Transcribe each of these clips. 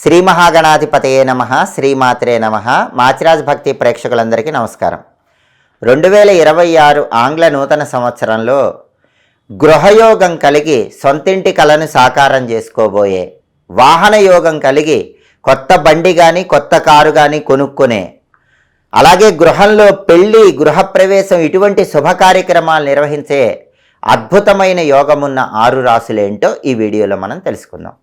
శ్రీ మహాగణాధిపతయే నమః, శ్రీమాత్రే నమః. మాచిరాజ్ భక్తి ప్రేక్షకులందరికీ నమస్కారం. 2026 ఆంగ్ల నూతన సంవత్సరంలో గృహయోగం కలిగి సొంతింటి కలను సాకారం చేసుకోబోయే, వాహన యోగం కలిగి కొత్త బండి కానీ కొత్త కారు కానీ కొనుక్కునే, అలాగే గృహంలో పెళ్ళి గృహప్రవేశం ఇటువంటి శుభ కార్యక్రమాలు నిర్వహించే అద్భుతమైన యోగమున్న 6 రాశులేంటో ఈ వీడియోలో మనం తెలుసుకుందాం.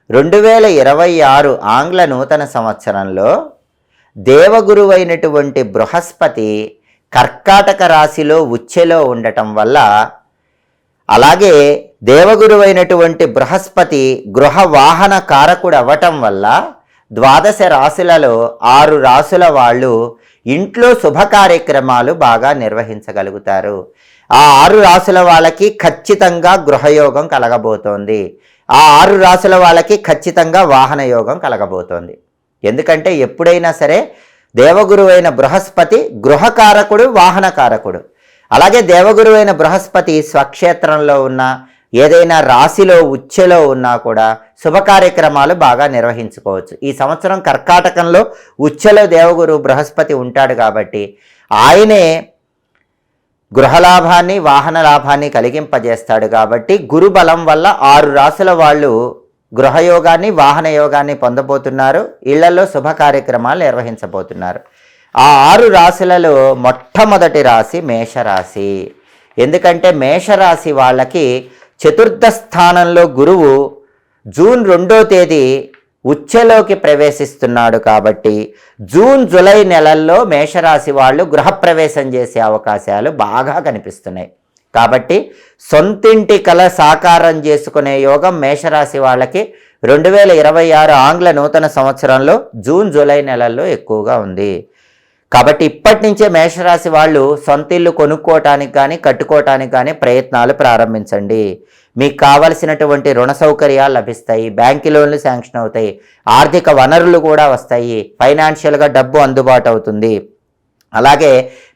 2026 ఆంగ్ల నూతన సంవత్సరంలో దేవగురువైనటువంటి బృహస్పతి కర్కాటక రాశిలో ఉచ్చెలో ఉండటం వల్ల, అలాగే దేవగురువైనటువంటి బృహస్పతి గృహ వాహన కారకుడు అవ్వటం వల్ల 12 రాశులలో 6 రాశుల వాళ్ళు ఇంట్లో శుభ కార్యక్రమాలు బాగా నిర్వహించగలుగుతారు. ఆ 6 రాశుల వాళ్ళకి ఖచ్చితంగా గృహయోగం కలగబోతోంది. ఆ 6 రాశుల వాళ్ళకి ఖచ్చితంగా వాహన యోగం కలగబోతోంది. ఎందుకంటే ఎప్పుడైనా సరే దేవగురువైన బృహస్పతి గృహకారకుడు, వాహనకారకుడు. అలాగే దేవగురువైన బృహస్పతి స్వక్షేత్రంలో ఉన్న ఏదైనా రాశిలో ఉచ్చెలో ఉన్నా కూడా శుభ కార్యక్రమాలు బాగా నిర్వహించుకోవచ్చు. ఈ సంవత్సరం కర్కాటకంలో ఉచ్చెలో దేవగురు బృహస్పతి ఉంటాడు కాబట్టి ఆయనే గృహలాభాన్ని వాహన లాభాన్ని కలిగింపజేస్తాడు. కాబట్టి గురు బలం వల్ల 6 రాశుల వాళ్ళు గృహయోగాన్ని వాహన యోగాన్ని పొందబోతున్నారు. ఇళ్లలో శుభ కార్యక్రమాలు నిర్వహించబోతున్నారు. ఆ 6 రాశులలో మొట్టమొదటి రాశి మేషరాశి. ఎందుకంటే మేషరాశి వాళ్ళకి చతుర్థ స్థానంలో గురువు జూన్ 2వ తేదీ ఉచ్చెలోకి ప్రవేశిస్తున్నాడు. కాబట్టి జూన్ జూలై నెలల్లో మేషరాశి వాళ్ళు గృహప్రవేశం చేసే అవకాశాలు బాగా కనిపిస్తున్నాయి. కాబట్టి సొంతింటి కల సాకారం చేసుకునే యోగం మేషరాశి వాళ్ళకి 2026 ఆంగ్ల నూతన సంవత్సరంలో జూన్ జూలై నెలల్లో ఎక్కువగా ఉంది. కాబట్టి ఇప్పటి నుంచే మేషరాశి వాళ్ళు సొంతిల్లు కొనుక్కోవటానికి కానీ కట్టుకోవటానికి కానీ ప్రయత్నాలు ప్రారంభించండి. మీకు కావలసినటువంటి రుణ సౌకర్యాలు లభిస్తాయి, బ్యాంకు లోన్లు శాంక్షన్ అవుతాయి, ఆర్థిక వనరులు కూడా వస్తాయి, ఫైనాన్షియల్గా డబ్బు అందుబాటు అవుతుంది. అలాగే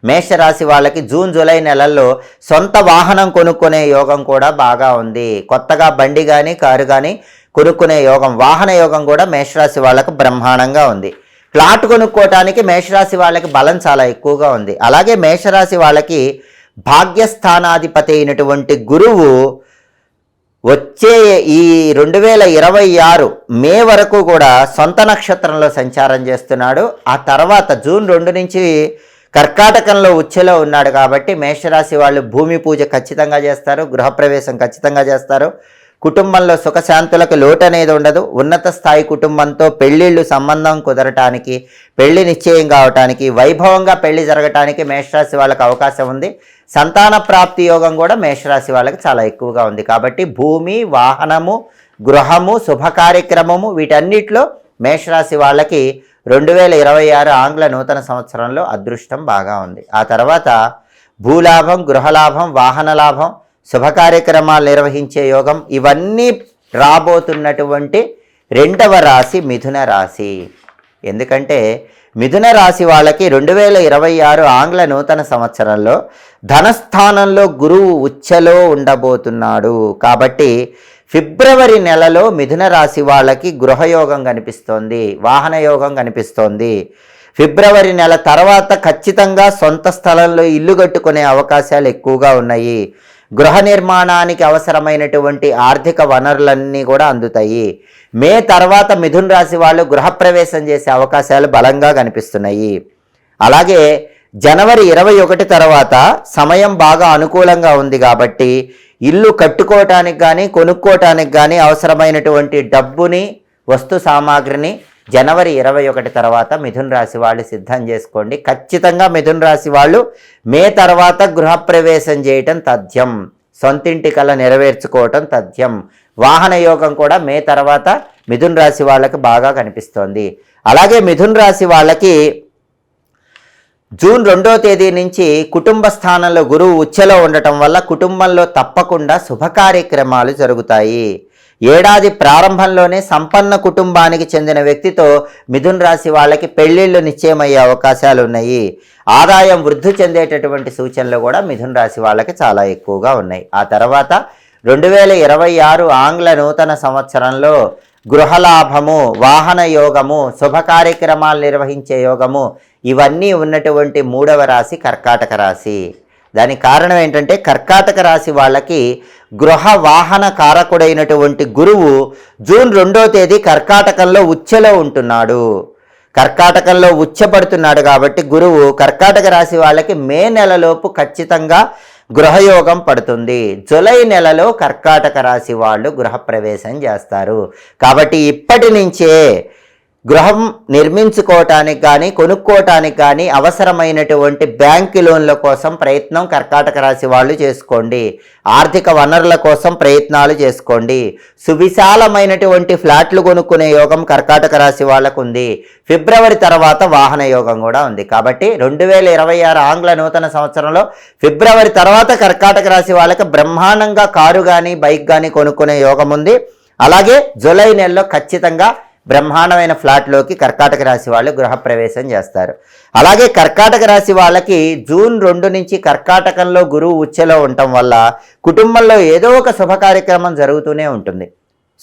మేషరాశి వాళ్ళకి జూన్ జూలై నెలల్లో సొంత వాహనం కొనుక్కునే యోగం కూడా బాగా ఉంది. కొత్తగా బండి కానీ కారు కానీ కొనుక్కునే యోగం, వాహన యోగం కూడా మేషరాశి వాళ్ళకు బ్రహ్మాండంగా ఉంది. ప్లాట్ కొనుక్కోవటానికి మేషరాశి వాళ్ళకి బలం చాలా ఎక్కువగా ఉంది. అలాగే మేషరాశి వాళ్ళకి భాగ్యస్థానాధిపతి అయినటువంటి గురువు వచ్చే ఈ 2026 మే వరకు కూడా సొంత నక్షత్రంలో సంచారం చేస్తున్నాడు. ఆ తర్వాత జూన్ 2 నుంచి కర్కాటకంలో ఉచ్చెలో ఉన్నాడు. కాబట్టి మేషరాశి వాళ్ళు భూమి పూజ ఖచ్చితంగా చేస్తారు, గృహప్రవేశం ఖచ్చితంగా చేస్తారు. కుటుంబంలో సుఖశాంతులకు లోటు అనేది ఉండదు. ఉన్నత స్థాయి కుటుంబంతో పెళ్ళిళ్ళు సంబంధం కుదరటానికి, పెళ్లి నిశ్చయం కావటానికి, వైభవంగా పెళ్లి జరగటానికి మేషరాశి వాళ్ళకి అవకాశం ఉంది. సంతాన ప్రాప్తి యోగం కూడా మేషరాశి వాళ్ళకి చాలా ఎక్కువగా ఉంది. కాబట్టి భూమి, వాహనము, గృహము, శుభ కార్యక్రమము వీటన్నిటిలో మేషరాశి వాళ్ళకి 2026 ఆంగ్ల నూతన సంవత్సరంలో అదృష్టం బాగా ఉంది. ఆ తర్వాత భూలాభం, గృహలాభం, వాహన లాభం, శుభ కార్యక్రమాలు నిర్వహించే యోగం ఇవన్నీ రాబోతున్నటువంటి 2వ రాశి మిథున రాశి. ఎందుకంటే మిథున రాశి వాళ్ళకి 2026 ఆంగ్ల నూతన సంవత్సరంలో ధనస్థానంలో గురువు ఉచ్చెలో ఉండబోతున్నాడు. కాబట్టి ఫిబ్రవరి నెలలో మిథున రాశి వాళ్ళకి గృహయోగం కనిపిస్తోంది, వాహన యోగం కనిపిస్తోంది. ఫిబ్రవరి నెల తర్వాత ఖచ్చితంగా సొంత స్థలంలో ఇల్లు కట్టుకునే అవకాశాలు ఎక్కువగా ఉన్నాయి. గృహ నిర్మాణానికి అవసరమైనటువంటి ఆర్థిక వనరులన్నీ కూడా అందుతాయి. మే తర్వాత మిథున రాశి వాళ్ళు గృహప్రవేశం చేసే అవకాశాలు బలంగా కనిపిస్తున్నాయి. అలాగే జనవరి 21 తర్వాత సమయం బాగా అనుకూలంగా ఉంది. కాబట్టి ఇల్లు కట్టుకోవటానికి కానీ కొనుక్కోవటానికి కానీ అవసరమైనటువంటి డబ్బుని, వస్తు సామాగ్రిని జనవరి 21 తర్వాత మిథున రాశి వాళ్ళు సిద్ధం చేసుకోండి. ఖచ్చితంగా మిథున రాశి వాళ్ళు మే తర్వాత గృహప్రవేశం చేయటం తథ్యం, సొంతింటి కల నెరవేర్చుకోవటం తథ్యం. వాహన యోగం కూడా మే తర్వాత మిథున రాశి వాళ్ళకి బాగా కనిపిస్తోంది. అలాగే మిథున రాశి వాళ్ళకి జూన్ 2వ తేదీ నుంచి కుటుంబ స్థానంలో గురువు ఉచ్చెలో ఉండటం వల్ల కుటుంబంలో తప్పకుండా శుభ కార్యక్రమాలు జరుగుతాయి. ఏడాది ప్రారంభంలోనే సంపన్న కుటుంబానికి చెందిన వ్యక్తితో మిథున రాశి వాళ్ళకి పెళ్లిళ్ళు నిశ్చయమయ్యే అవకాశాలు ఉన్నాయి. ఆదాయం వృద్ధి చెందేటటువంటి సూచనలు కూడా మిథున రాశి వాళ్ళకి చాలా ఎక్కువగా ఉన్నాయి. ఆ తర్వాత 2026 ఆంగ్ల నూతన సంవత్సరంలో గృహలాభము, వాహన యోగము, శుభ కార్యక్రమాలు నిర్వహించే యోగము, ఇవన్నీ ఉన్నటువంటి 3వ రాశి కర్కాటక రాశి. దానికి కారణం ఏంటంటే కర్కాటక రాశి వాళ్ళకి గృహ వాహన కారకుడైనటువంటి గురువు జూన్ 2వ తేదీ కర్కాటకంలో ఉచ్చలో ఉంటున్నాడు. కర్కాటకంలో ఉచ్చపడుతున్నాడు కాబట్టి గురువు కర్కాటక రాశి వాళ్ళకి మే నెలలోపు ఖచ్చితంగా గృహయోగం పడుతుంది. జూలై నెలలో కర్కాటక రాశి వాళ్ళు గృహప్రవేశం చేస్తారు. కాబట్టి ఇప్పటి నుంచే గృహం నిర్మించుకోవటానికి కానీ కొనుక్కోవటానికి కానీ అవసరమైనటువంటి బ్యాంకు లోన్ల కోసం ప్రయత్నం కర్కాటక రాశి వాళ్ళు చేసుకోండి. ఆర్థిక వనరుల కోసం ప్రయత్నాలు చేసుకోండి. సువిశాలమైనటువంటి ఫ్లాట్లు కొనుక్కునే యోగం కర్కాటక రాశి వాళ్ళకు ఉంది. ఫిబ్రవరి తర్వాత వాహన యోగం కూడా ఉంది. కాబట్టి 2026 ఆంగ్ల నూతన సంవత్సరంలో ఫిబ్రవరి తర్వాత కర్కాటక రాశి వాళ్ళకి బ్రహ్మాండంగా కారు కానీ బైక్ కానీ కొనుక్కునే యోగం ఉంది. అలాగే జూలై నెలలో ఖచ్చితంగా బ్రహ్మాండమైన ఫ్లాట్లోకి కర్కాటక రాశి వాళ్ళు గృహప్రవేశం చేస్తారు. అలాగే కర్కాటక రాశి వాళ్ళకి జూన్ 2 నుంచి కర్కాటకంలో గురువు ఉచ్చలో ఉండటం వల్ల కుటుంబంలో ఏదో ఒక శుభ కార్యక్రమం జరుగుతూనే ఉంటుంది.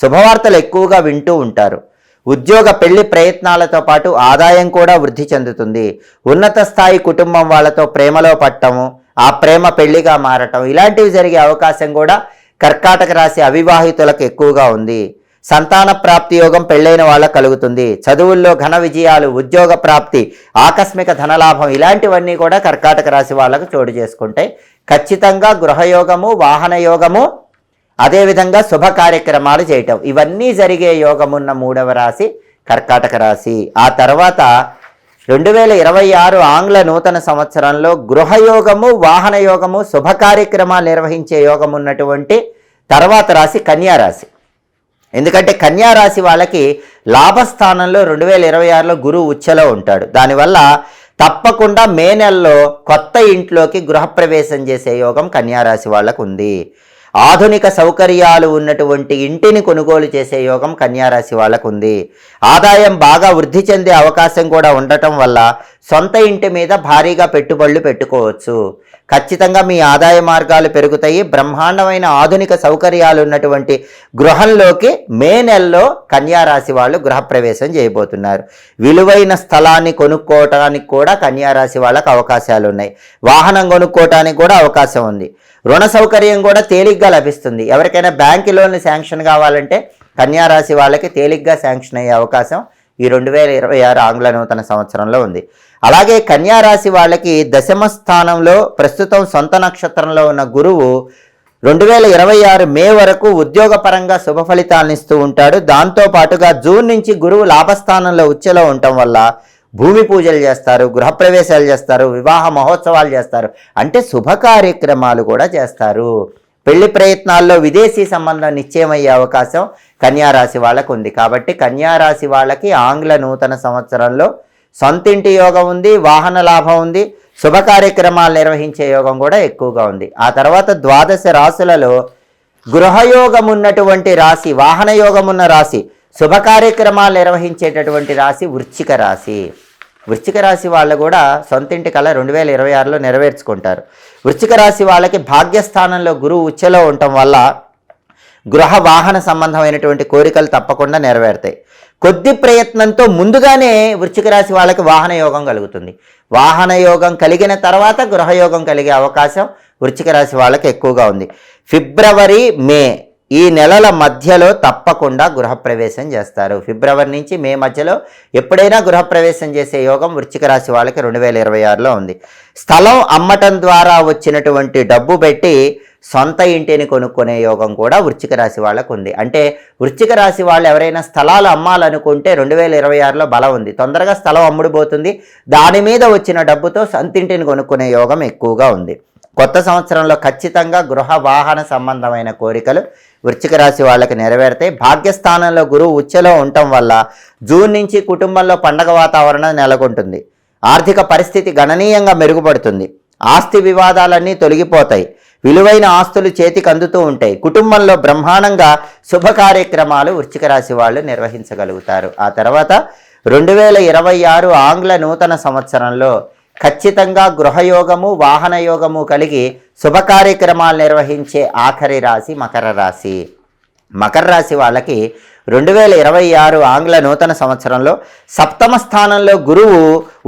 శుభవార్తలు ఎక్కువగా వింటూ ఉంటారు. ఉద్యోగ పెళ్లి ప్రయత్నాలతో పాటు ఆదాయం కూడా వృద్ధి చెందుతుంది. ఉన్నత స్థాయి కుటుంబం వాళ్ళతో ప్రేమలో పడటము, ఆ ప్రేమ పెళ్లిగా మారటం, ఇలాంటివి జరిగే అవకాశం కూడా కర్కాటక రాశి అవివాహితులకు ఎక్కువగా ఉంది. సంతాన ప్రాప్తి యోగం పెళ్ళైన వాళ్ళకు కలుగుతుంది. చదువుల్లో ఘన విజయాలు, ఉద్యోగ ప్రాప్తి, ఆకస్మిక ధనలాభం, ఇలాంటివన్నీ కూడా కర్కాటక రాశి వాళ్ళకు చోటు చేసుకుంటాయి. ఖచ్చితంగా గృహయోగము, వాహన యోగము, అదేవిధంగా శుభ కార్యక్రమాలు చేయటం, ఇవన్నీ జరిగే యోగమున్న 3వ రాశి కర్కాటక రాశి. ఆ తర్వాత 2026 ఆంగ్ల నూతన సంవత్సరంలో గృహయోగము, వాహన యోగము, శుభ కార్యక్రమాలు నిర్వహించే యోగం ఉన్నటువంటి తర్వాత రాశి కన్యా రాశి. ఎందుకంటే కన్యా రాశి వాళ్ళకి లాభస్థానంలో 2026లో గురువు ఉచ్చలో ఉంటాడు. దానివల్ల తప్పకుండా మే నెలలో కొత్త ఇంట్లోకి గృహప్రవేశం చేసే యోగం కన్యా రాశి వాళ్ళకు ఉంది. ఆధునిక సౌకర్యాలు ఉన్నటువంటి ఇంటిని కొనుగోలు చేసే యోగం కన్యా రాశి వాళ్ళకు ఉంది. ఆదాయం బాగా వృద్ధి చెందే అవకాశం కూడా ఉండటం వల్ల సొంత ఇంటి మీద భారీగా పెట్టుబడులు పెట్టుకోవచ్చు. ఖచ్చితంగా మీ ఆదాయ మార్గాలు పెరుగుతాయి. బ్రహ్మాండమైన ఆధునిక సౌకర్యాలు ఉన్నటువంటి గృహంలోకి మే నెలలో కన్యా రాశి వాళ్ళు గృహప్రవేశం చేయబోతున్నారు. విలువైన స్థలాన్ని కొనుక్కోవటానికి కూడా కన్యా రాశి వాళ్ళకు అవకాశాలు ఉన్నాయి. వాహనం కొనుక్కోవటానికి కూడా అవకాశం ఉంది. రుణ సౌకర్యం కూడా తేలిగ్గా లభిస్తుంది. ఎవరికైనా బ్యాంకు లోన్లు శాంక్షన్ కావాలంటే కన్యా రాశి వాళ్ళకి తేలిగ్గా శాంక్షన్ అయ్యే అవకాశం ఈ 2026 ఆంగ్ల నూతన సంవత్సరంలో ఉంది. అలాగే కన్యా రాశి వాళ్ళకి దశమ స్థానంలో ప్రస్తుతం సొంత నక్షత్రంలో ఉన్న గురువు 2026 మే వరకు ఉద్యోగపరంగా శుభ ఫలితాలను ఇస్తూ ఉంటాడు. దాంతోపాటుగా జూన్ నుంచి గురువు లాభస్థానంలో ఉచ్చలో ఉండటం వల్ల భూమి పూజలు చేస్తారు, గృహప్రవేశాలు చేస్తారు, వివాహ మహోత్సవాలు చేస్తారు, అంటే శుభ కార్యక్రమాలు కూడా చేస్తారు. పెళ్లి ప్రయత్నాల్లో విదేశీ సంబంధం నిశ్చయమయ్యే అవకాశం కన్యా రాశి వాళ్ళకు ఉంది. కాబట్టి కన్యా రాశి వాళ్ళకి ఆంగ్ల నూతన సంవత్సరంలో సొంతింటి యోగం ఉంది, వాహన లాభం ఉంది, శుభ కార్యక్రమాలు నిర్వహించే యోగం కూడా ఎక్కువగా ఉంది. ఆ తర్వాత 12 రాశులలో గృహయోగం ఉన్నటువంటి రాశి, వాహన యోగం ఉన్న రాశి, శుభ కార్యక్రమాలు నిర్వహించేటటువంటి రాశి వృశ్చిక రాశి. వృశ్చిక రాశి వాళ్ళు కూడా సొంతింటి కళ 2026లో నెరవేర్చుకుంటారు. వృశ్చిక రాశి వాళ్ళకి భాగ్యస్థానంలో గురువు ఉచ్చలో ఉండటం వల్ల గృహ వాహన సంబంధమైనటువంటి కోరికలు తప్పకుండా నెరవేరుతాయి. కొద్ది ప్రయత్నంతో ముందుగానే వృశ్చిక రాశి వాళ్ళకి వాహన యోగం కలుగుతుంది. వాహన యోగం కలిగిన తర్వాత గృహయోగం కలిగే అవకాశం వృశ్చిక రాశి వాళ్ళకి ఎక్కువగా ఉంది. ఫిబ్రవరి, మే ఈ నెలల మధ్యలో తప్పకుండా గృహప్రవేశం చేస్తారు. ఫిబ్రవరి నుంచి మే మధ్యలో ఎప్పుడైనా గృహప్రవేశం చేసే యోగం వృశ్చిక రాశి వాళ్ళకి 2026లో ఉంది. స్థలం అమ్మటం ద్వారా వచ్చినటువంటి డబ్బు పెట్టి సొంత ఇంటిని కొనుక్కునే యోగం కూడా వృశ్చిక రాశి వాళ్ళకు ఉంది. అంటే వృశ్చిక రాశి వాళ్ళు ఎవరైనా స్థలాలు అమ్మాలనుకుంటే 2026లో బలం ఉంది. తొందరగా స్థలం అమ్ముడుపోతుంది. దాని మీద వచ్చిన డబ్బుతో సొంత ఇంటిని కొనుక్కునే యోగం ఎక్కువగా ఉంది. కొత్త సంవత్సరంలో ఖచ్చితంగా గృహ వాహన సంబంధమైన కోరికలు వృశ్చిక రాశి వాళ్ళకి నెరవేరుతాయి. భాగ్యస్థానంలో గురువు ఉచ్చలో ఉండటం వల్ల జూన్ నుంచి కుటుంబంలో పండగ వాతావరణం నెలకొంటుంది. ఆర్థిక పరిస్థితి గణనీయంగా మెరుగుపడుతుంది. ఆస్తి వివాదాలన్నీ తొలగిపోతాయి. విలువైన ఆస్తులు చేతికి అందుతూ ఉంటాయి. కుటుంబంలో బ్రహ్మాండంగా శుభ కార్యక్రమాలు వృశ్చిక రాశి వాళ్ళు నిర్వహించగలుగుతారు. ఆ తర్వాత 2026 ఆంగ్ల నూతన సంవత్సరంలో ఖచ్చితంగా గృహయోగము, వాహన యోగము కలిగి శుభ కార్యక్రమాలు నిర్వహించే ఆఖరి రాశి మకర రాశి. మకర రాశి వాళ్ళకి 2026 ఆంగ్ల నూతన సంవత్సరంలో సప్తమ స్థానంలో గురువు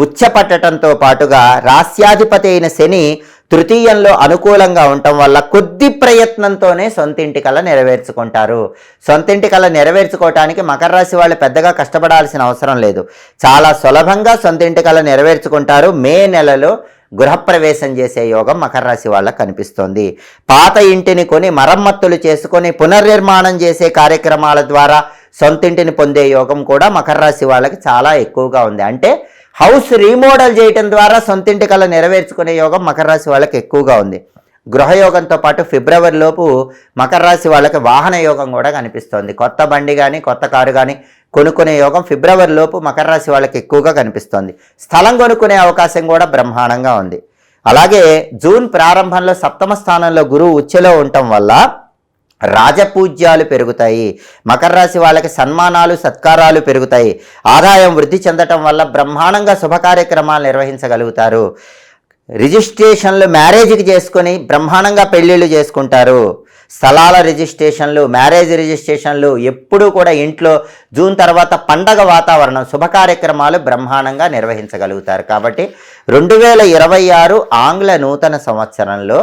ఉచ్చపట్టడంతో పాటుగా రాస్యాధిపతి అయిన శని తృతీయంలో అనుకూలంగా ఉండటం వల్ల కొద్ది ప్రయత్నంతోనే సొంతింటి కల నెరవేర్చుకుంటారు. సొంతింటి కల నెరవేర్చుకోవటానికి మకర రాశి వాళ్ళు పెద్దగా కష్టపడాల్సిన అవసరం లేదు. చాలా సులభంగా సొంతింటి కల నెరవేర్చుకుంటారు. మే నెలలో గృహప్రవేశం చేసే యోగం మకర రాశి వాళ్ళకు కనిపిస్తోంది. పాత ఇంటిని కొని మరమ్మతులు చేసుకొని పునర్నిర్మాణం చేసే కార్యక్రమాల ద్వారా సొంతింటిని పొందే యోగం కూడా మకర రాశి వాళ్ళకి చాలా ఎక్కువగా ఉంది. అంటే హౌస్ రీమోడల్ చేయటం ద్వారా సొంతింటి కల నెరవేర్చుకునే యోగం మకర రాశి వాళ్ళకి ఎక్కువగా ఉంది. గృహయోగంతో పాటు ఫిబ్రవరిలోపు మకర రాశి వాళ్ళకి వాహన యోగం కూడా కనిపిస్తోంది. కొత్త బండి కానీ కొత్త కారు కానీ కొనుక్కునే యోగం ఫిబ్రవరిలోపు మకర రాశి వాళ్ళకి ఎక్కువగా కనిపిస్తోంది. స్థలం కొనుక్కునే అవకాశం కూడా బ్రహ్మాండంగా ఉంది. అలాగే జూన్ ప్రారంభంలో సప్తమ స్థానంలో గురువు ఉచ్చలో ఉండటం వల్ల రాజపూజ్యాలు పెరుగుతాయి. మకర రాశి వాళ్ళకి సన్మానాలు సత్కారాలు పెరుగుతాయి. ఆదాయం వృద్ధి చెందటం వల్ల బ్రహ్మాండంగా శుభ కార్యక్రమాలు నిర్వహించగలుగుతారు. రిజిస్ట్రేషన్లు మ్యారేజ్కి చేసుకొని బ్రహ్మాండంగా పెళ్ళిళ్ళు చేసుకుంటారు. స్థలాల రిజిస్ట్రేషన్లు, మ్యారేజ్ రిజిస్ట్రేషన్లు ఎప్పుడూ కూడా ఇంట్లో జూన్ తర్వాత పండగ వాతావరణం, శుభ కార్యక్రమాలు బ్రహ్మాండంగా నిర్వహించగలుగుతారు. కాబట్టి 2026 ఆంగ్ల నూతన సంవత్సరంలో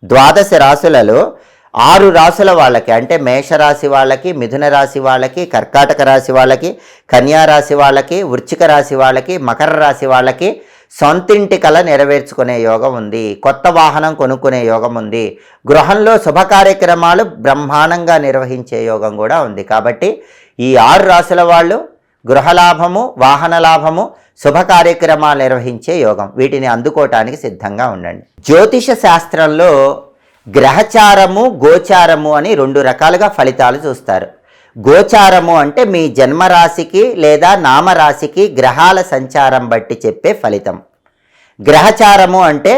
ద్వాదశ రాశులలో 6 రాశుల వాళ్ళకి, అంటే మేషరాశి వాళ్ళకి, మిథున రాశి వాళ్ళకి, కర్కాటక రాశి వాళ్ళకి, కన్యా రాశి వాళ్ళకి, వృశ్చిక రాశి వాళ్ళకి, మకర రాశి వాళ్ళకి సొంతింటి కల నెరవేర్చుకునే యోగం ఉంది. కొత్త వాహనం కొనుక్కునే యోగం ఉంది. గృహంలో శుభ కార్యక్రమాలు బ్రహ్మాండంగా నిర్వహించే యోగం కూడా ఉంది. కాబట్టి ఈ 6 రాశుల వాళ్ళు గృహలాభము, వాహన లాభము, శుభ కార్యక్రమాలు నిర్వహించే యోగం, వీటిని అందుకోవటానికి సిద్ధంగా ఉండండి. జ్యోతిష శాస్త్రంలో గ్రహచారము, గోచారము అని 2 రకాలుగా ఫలితాలు చూస్తారు. గోచారము అంటే మీ జన్మరాశికి లేదా నామరాశికి గ్రహాల సంచారం బట్టి చెప్పే ఫలితం. గ్రహచారము అంటే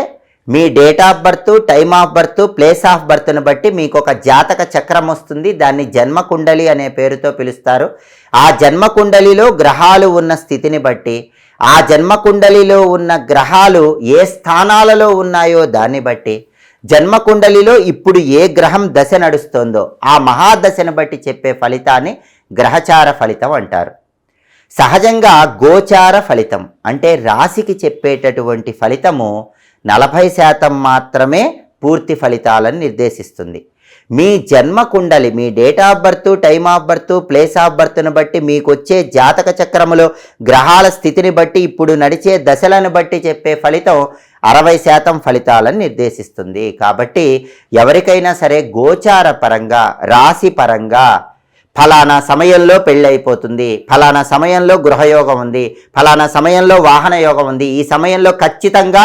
మీ date of birth, time of birth, place of బర్త్ను బట్టి మీకు ఒక జాతక చక్రం వస్తుంది. దాన్ని జన్మకుండలి అనే పేరుతో పిలుస్తారు. ఆ జన్మకుండలిలో గ్రహాలు ఉన్న స్థితిని బట్టి, ఆ జన్మకుండలిలో ఉన్న గ్రహాలు ఏ స్థానాలలో ఉన్నాయో దాన్ని బట్టి, జన్మకుండలిలో ఇప్పుడు ఏ గ్రహం దశ నడుస్తుందో ఆ మహాదశను బట్టి చెప్పే ఫలితాన్ని గ్రహచార ఫలితం అంటారు. సహజంగా గోచార ఫలితం అంటే రాశికి చెప్పేటటువంటి ఫలితము 40% మాత్రమే పూర్తి ఫలితాలను నిర్దేశిస్తుంది. మీ జన్మకుండలి, మీ date of birth, time of birth, place of బర్త్ను బట్టి మీకు వచ్చే జాతక చక్రములో గ్రహాల స్థితిని బట్టి, ఇప్పుడు నడిచే దశలను బట్టి చెప్పే ఫలితం 60% ఫలితాలను నిర్దేశిస్తుంది. కాబట్టి ఎవరికైనా సరే గోచార పరంగా, రాశి పరంగా ఫలానా సమయంలో పెళ్ళి అయిపోతుంది, ఫలానా సమయంలో గృహయోగం ఉంది, ఫలానా సమయంలో వాహన యోగం ఉంది, ఈ సమయంలో ఖచ్చితంగా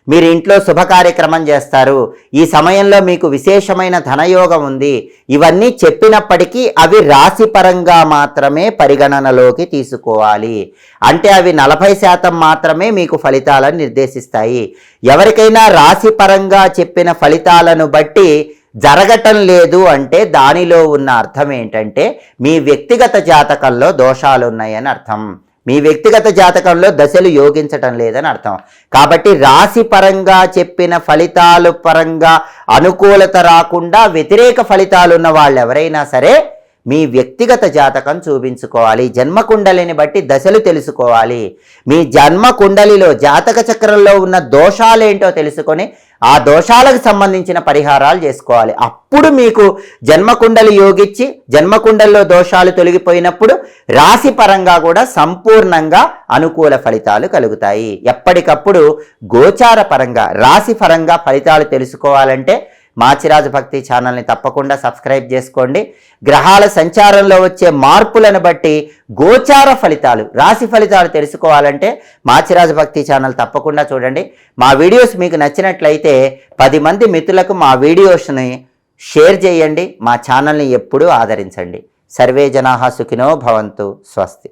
మీరు ఇంట్లో శుభ కార్యక్రమం చేస్తారు, ఈ సమయంలో మీకు విశేషమైన ధనయోగం ఉంది, ఇవన్నీ చెప్పినప్పటికీ అవి రాశిపరంగా మాత్రమే పరిగణనలోకి తీసుకోవాలి. అంటే అవి 40% మాత్రమే మీకు ఫలితాలను నిర్దేశిస్తాయి. ఎవరికైనా రాశిపరంగా చెప్పిన ఫలితాలను బట్టి జరగటం లేదు అంటే దానిలో ఉన్న అర్థం ఏంటంటే మీ వ్యక్తిగత జాతకంలో దోషాలు ఉన్నాయని అర్థం. మీ వ్యక్తిగత జాతకంలో దశలు యోగించటం లేదని అర్థం. కాబట్టి రాశి పరంగా చెప్పిన ఫలితాలు పరంగా అనుకూలత రాకుండా వ్యతిరేక ఫలితాలు ఉన్న వాళ్ళు ఎవరైనా సరే మీ వ్యక్తిగత జాతకం చూపించుకోవాలి. జన్మకుండలిని బట్టి దశలు తెలుసుకోవాలి. మీ జన్మకుండలిలో జాతక చక్రంలో ఉన్న దోషాలేంటో తెలుసుకొని ఆ దోషాలకు సంబంధించిన పరిహారాలు చేసుకోవాలి. అప్పుడు మీకు జన్మకుండలి యోగిచ్చి జన్మకుండలిలో దోషాలు తొలగిపోయినప్పుడు రాశి పరంగా కూడా సంపూర్ణంగా అనుకూల ఫలితాలు కలుగుతాయి. ఎప్పటికప్పుడు గోచార పరంగా, రాశి పరంగా ఫలితాలు తెలుసుకోవాలంటే మాచిరాజు భక్తి ఛానల్ని తప్పకుండా సబ్స్క్రైబ్ చేసుకోండి. గ్రహాల సంచారంలో వచ్చే మార్పులను బట్టి గోచార ఫలితాలు, రాశి ఫలితాలు తెలుసుకోవాలంటే మాచిరాజు భక్తి ఛానల్ తప్పకుండా చూడండి. మా వీడియోస్ మీకు నచ్చినట్లయితే 10 మంది మిత్రులకు మా వీడియోస్ని షేర్ చేయండి. మా ఛానల్ని ఎప్పుడూ ఆదరించండి. సర్వే జనాః సుఖినో భవంతు. స్వస్తి.